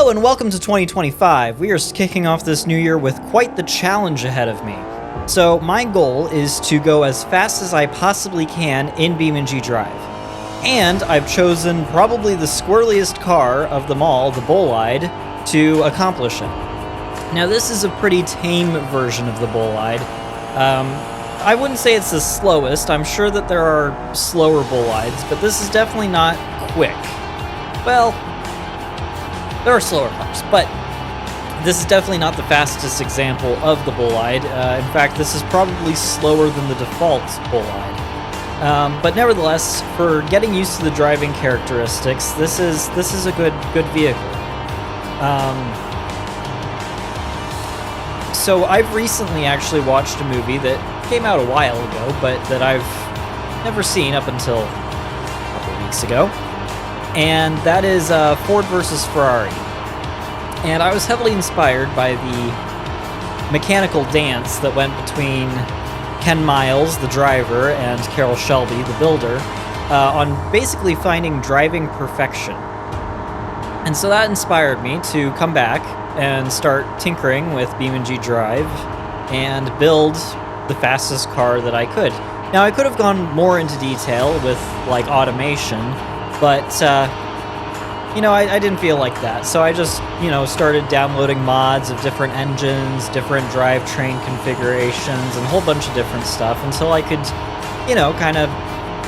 Hello and welcome to 2025. We are kicking off this new year with quite the challenge ahead of me. So my goal is to go as fast as I possibly can in BeamNG.drive. And I've chosen probably the squirreliest car of them all, the Bolide, to accomplish it. Now this is a pretty tame version of the Bolide. I wouldn't say it's the slowest. I'm sure that there are slower Bolides, but this is definitely not quick. Well, there are slower cars, but this is definitely not the fastest example of the Bolide. In fact, this is probably slower than the default Bolide. But nevertheless, for getting used to the driving characteristics, this is a good vehicle. So I've recently actually watched a movie that came out a while ago, but that I've never seen up until a couple weeks ago. And that is Ford versus Ferrari. And I was heavily inspired by the mechanical dance that went between Ken Miles, the driver, and Carroll Shelby, the builder, on basically finding driving perfection. And so that inspired me to come back and start tinkering with BeamNG.drive and build the fastest car that I could. Now, I could have gone more into detail with, like, automation, but, I didn't feel like that. So I just, started downloading mods of different engines, different drivetrain configurations, and a whole bunch of different stuff until I could, kind of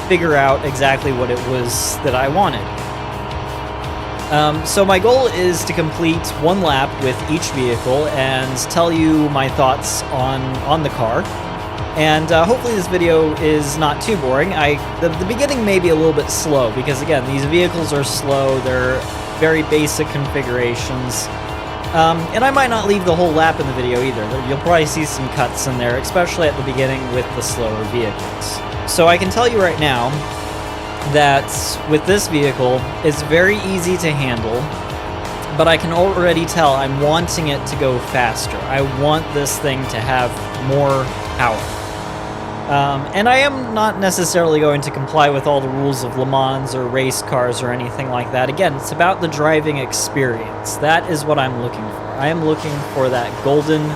figure out exactly what it was that I wanted. So my goal is to complete one lap with each vehicle and tell you my thoughts on the car. And hopefully this video is not too boring. The beginning may be a little bit slow because, again, these vehicles are slow. They're very basic configurations. And I might not leave the whole lap in the video either. You'll probably see some cuts in there, especially at the beginning with the slower vehicles. So I can tell you right now that with this vehicle, it's very easy to handle, but I can already tell I'm wanting it to go faster. I want this thing to have more power. And I am not necessarily going to comply with all the rules of Le Mans or race cars or anything like that. Again, it's about the driving experience. That is what I'm looking for. I am looking for that golden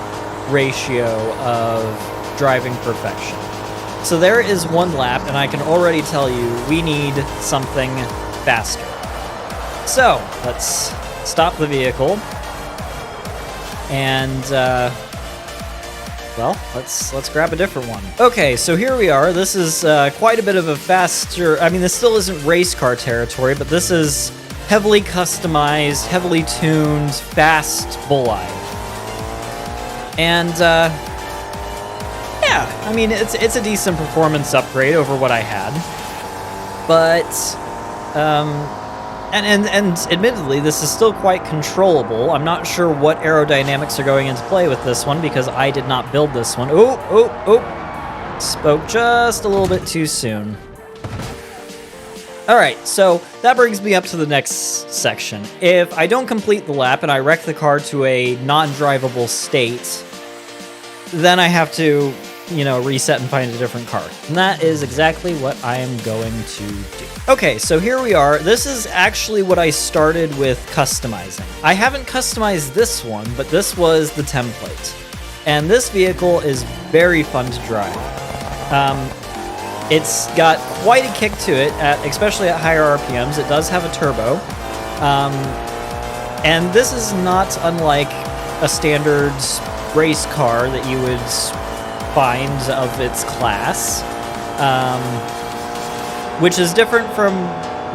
ratio of driving perfection. So there is one lap, and I can already tell you we need something faster. So let's stop the vehicle, and let's grab a different one. Okay, so here we are. This is quite a bit of a faster. I mean, this still isn't race car territory, but this is heavily customized, heavily tuned, fast Bolide, and. Yeah, I mean, it's a decent performance upgrade over what I had, but, and admittedly, this is still quite controllable. I'm not sure what aerodynamics are going into play with this one because I did not build this one. Oh, spoke just a little bit too soon. All right, so that brings me up to the next section. If I don't complete the lap and I wreck the car to a non-drivable state, then I have to reset and find a different car. And that is exactly what I am going to do. Okay, so here we are. This is actually what I started with customizing. I haven't customized this one, but this was the template. And this vehicle is very fun to drive. It's got quite a kick to it, especially at higher RPMs. It does have a turbo. And this is not unlike a standard race car that you would find of its class, which is different from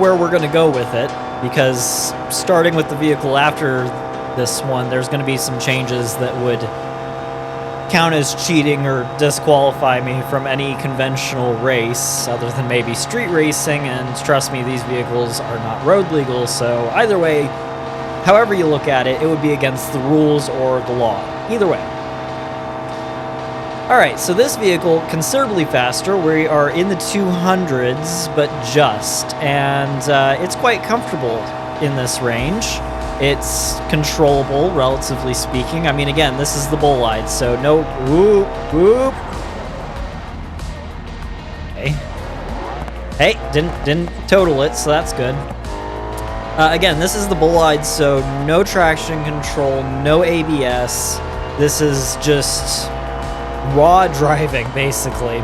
where we're going to go with it, because starting with the vehicle after this one, there's going to be some changes that would count as cheating or disqualify me from any conventional race other than maybe street racing, and trust me, these vehicles are not road legal, so either way, however you look at it, it would be against the rules or the law. Either way. Alright, so this vehicle, considerably faster. We are in the 200s, but just. And it's quite comfortable in this range. It's controllable, relatively speaking. I mean, again, this is the Bolide, so no whoop, whoop. Okay. Hey, didn't total it, so that's good. Again, this is the Bullide, so no traction control, no ABS. This is just raw driving, basically.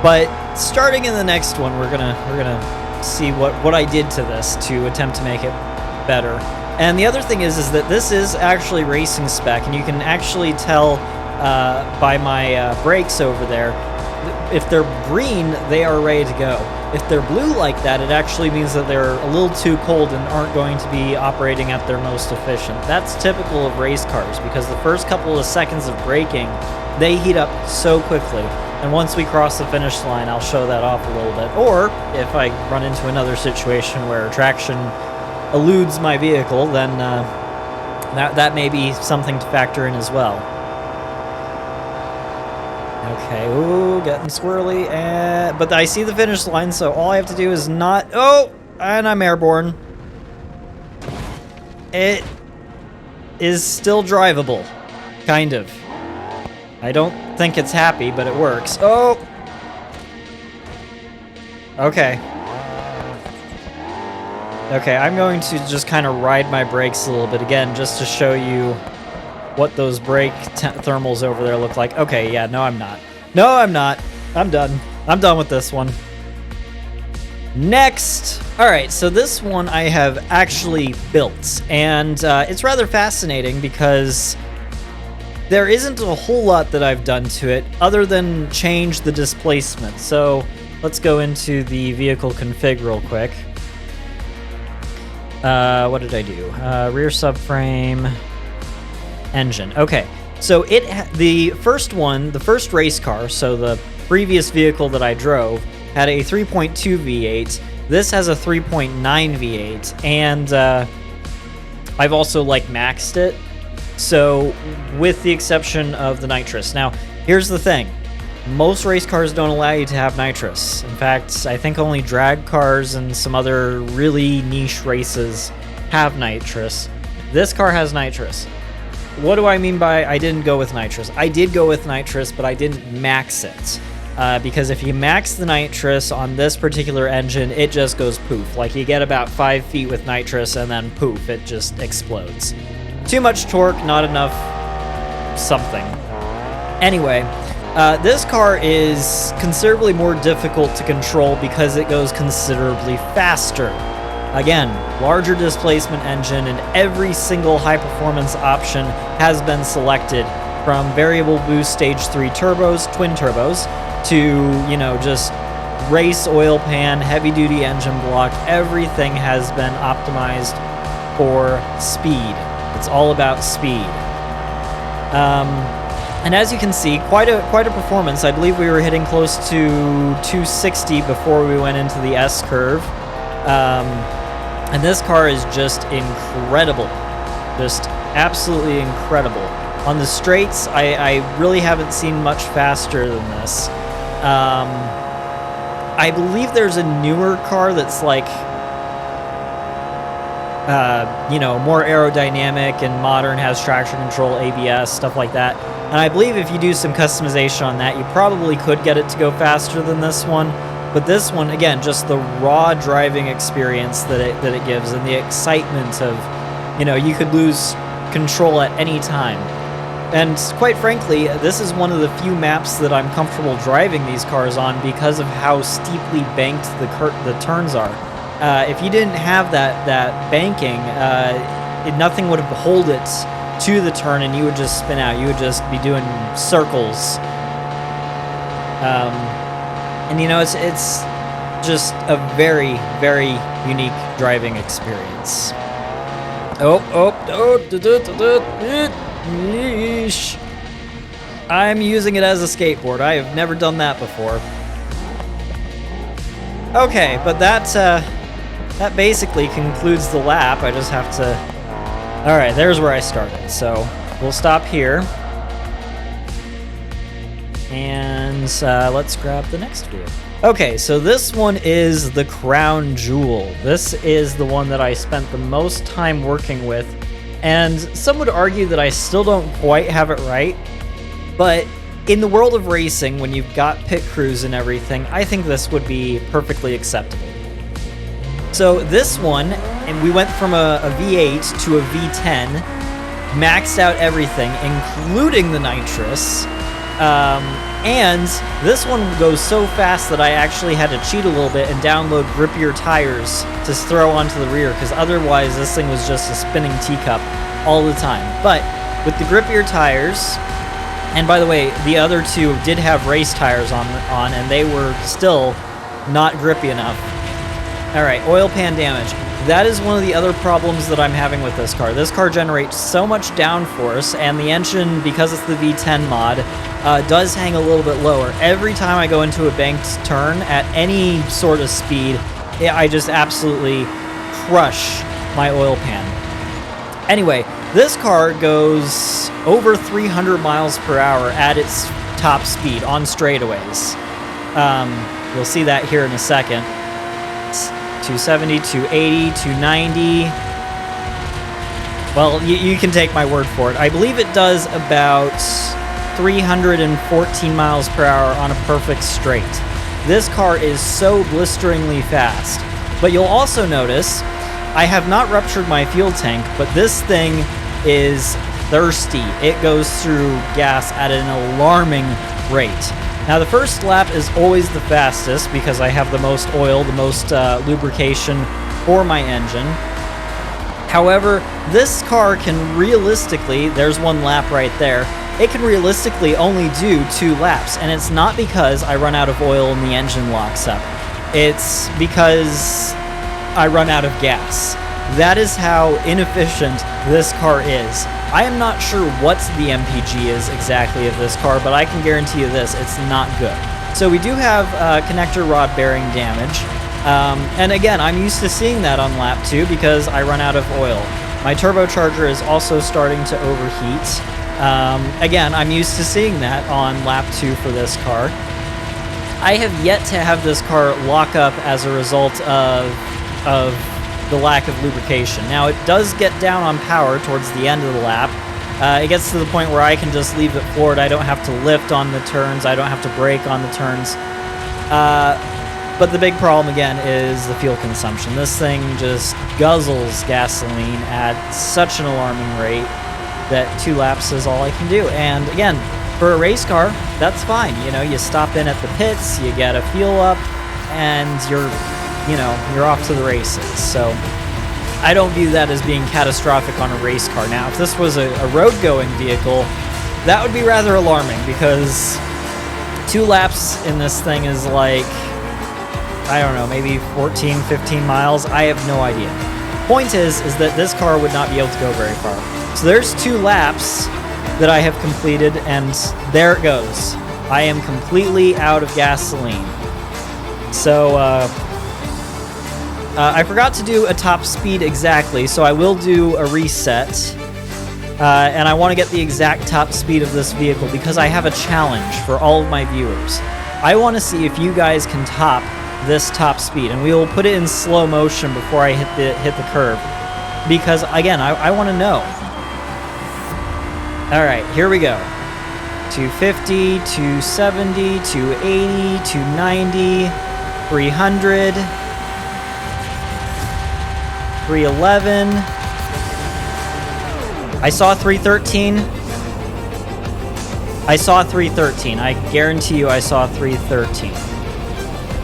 But starting in the next one, we're gonna see what I did to this to attempt to make it better. And the other thing is that this is actually racing spec, and you can actually tell by my brakes over there. If they're green, they are ready to go. If they're blue like that, it actually means that they're a little too cold and aren't going to be operating at their most efficient. That's typical of race cars, because the first couple of seconds of braking, they heat up so quickly. And once we cross the finish line, I'll show that off a little bit. Or if I run into another situation where traction eludes my vehicle, then that may be something to factor in as well. Okay, ooh, getting squirrely, but I see the finish line, so all I have to do is not... Oh, and I'm airborne. It is still drivable, kind of. I don't think it's happy, but it works. Oh! Okay. Okay, I'm going to just kind of ride my brakes a little bit again, just to show you what those brake thermals over there look like. Okay, yeah, no, I'm not. No, I'm not. I'm done. I'm done with this one. Next. All right, so this one I have actually built, and it's rather fascinating because there isn't a whole lot that I've done to it other than change the displacement. So let's go into the vehicle config real quick. What did I do? Rear subframe, engine. Okay, so the first race car, so the previous vehicle that I drove, had a 3.2 V8. This has a 3.9 V8, and I've also maxed it. So with the exception of the nitrous. Now, here's the thing. Most race cars don't allow you to have nitrous. In fact, I think only drag cars and some other really niche races have nitrous. This car has nitrous. What do I mean by I didn't go with nitrous? I did go with nitrous, but I didn't max it. Because if you max the nitrous on this particular engine, it just goes poof. Like, you get about 5 feet with nitrous, and then poof, it just explodes. Too much torque, not enough something. Anyway, this car is considerably more difficult to control because it goes considerably faster. Again, larger displacement engine, and every single high-performance option has been selected, from variable boost stage 3 turbos, twin turbos, to, just race oil pan, heavy-duty engine block. Everything has been optimized for speed. It's all about speed. And as you can see, quite a performance. I believe we were hitting close to 260 before we went into the S curve. And this car is just incredible. Just absolutely incredible. On the straights, I really haven't seen much faster than this. I believe there's a newer car that's more aerodynamic and modern, has traction control, ABS, stuff like that. And I believe if you do some customization on that, you probably could get it to go faster than this one. But this one, again, just the raw driving experience that it gives, and the excitement of, you could lose control at any time. And quite frankly, this is one of the few maps that I'm comfortable driving these cars on because of how steeply banked the turns are. If you didn't have that banking, nothing would hold it to the turn, and you would just spin out. You would just be doing circles. And it's just a very, very unique driving experience. Yeesh. I'm using it as a skateboard. I have never done that before. Okay, but that basically concludes the lap. I just have to... Alright, there's where I started. So, we'll stop here. And let's grab the next view. Okay, so this one is the crown jewel. This is the one that I spent the most time working with. And some would argue that I still don't quite have it right. But in the world of racing, when you've got pit crews and everything, I think this would be perfectly acceptable. So this one, and we went from a V8 to a V10, maxed out everything, including the nitrous, and this one goes so fast that I actually had to cheat a little bit and download grippier tires to throw onto the rear, because otherwise this thing was just a spinning teacup all the time. But with the grippier tires, and by the way, the other two did have race tires on, and they were still not grippy enough. All right, oil pan damage. That is one of the other problems that I'm having with this car. This car generates so much downforce, and the engine, because it's the V10 mod, does hang a little bit lower. Every time I go into a banked turn at any sort of speed, I just absolutely crush my oil pan. Anyway, this car goes over 300 miles per hour at its top speed on straightaways. You'll see that here in a second. 270, 280, 290. Well, you can take my word for it. I believe it does about 314 miles per hour on a perfect straight. This car is so blisteringly fast. But you'll also notice I have not ruptured my fuel tank, but this thing is thirsty. It goes through gas at an alarming rate. Now, the first lap is always the fastest because I have the most oil, the most lubrication for my engine. However, this car can realistically, there's one lap right there, it can realistically only do 2 laps, and it's not because I run out of oil and the engine locks up. It's because I run out of gas. That is how inefficient this car is. I am not sure what the MPG is exactly of this car, but I can guarantee you this, it's not good. So we do have connector rod bearing damage. And again, I'm used to seeing that on lap 2 because I run out of oil. My turbocharger is also starting to overheat. Again, I'm used to seeing that on lap 2 for this car. I have yet to have this car lock up as a result of the lack of lubrication. Now, it does get down on power towards the end of the lap. It gets to the point where I can just leave it floored. I don't have to lift on the turns. I don't have to brake on the turns. But the big problem, again, is the fuel consumption. This thing just guzzles gasoline at such an alarming rate that 2 laps is all I can do. And again, for a race car, that's fine. You know, you stop in at the pits, you get a fuel up, and you're off to the races. So I don't view that as being catastrophic on a race car. Now, if this was a road-going vehicle, that would be rather alarming because 2 laps in this thing is like, I don't know, maybe 14, 15 miles. I have no idea. Point is that this car would not be able to go very far. So there's 2 laps that I have completed, and there it goes. I am completely out of gasoline. So, I forgot to do a top speed exactly, so I will do a reset. And I want to get the exact top speed of this vehicle because I have a challenge for all of my viewers. I want to see if you guys can top this top speed, and we will put it in slow motion before I hit the curve. Because, again, I want to know. Alright, here we go. 250, 270, 280, 290, 300... 311. I saw 313. I saw 313. I guarantee you I saw 313.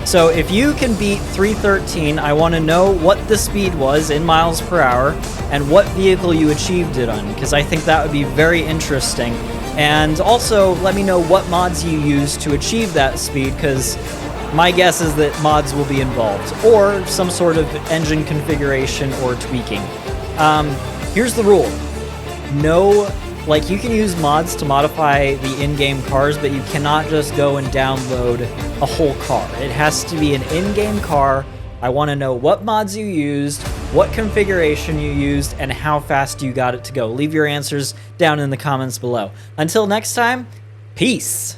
So if you can beat 313, I want to know what the speed was in miles per hour and what vehicle you achieved it on, because I think that would be very interesting. And also let me know what mods you used to achieve that speed, because my guess is that mods will be involved, or some sort of engine configuration or tweaking. Here's the rule. You can use mods to modify the in-game cars, but you cannot just go and download a whole car. It has to be an in-game car. I want to know what mods you used, what configuration you used, and how fast you got it to go. Leave your answers down in the comments below. Until next time, peace!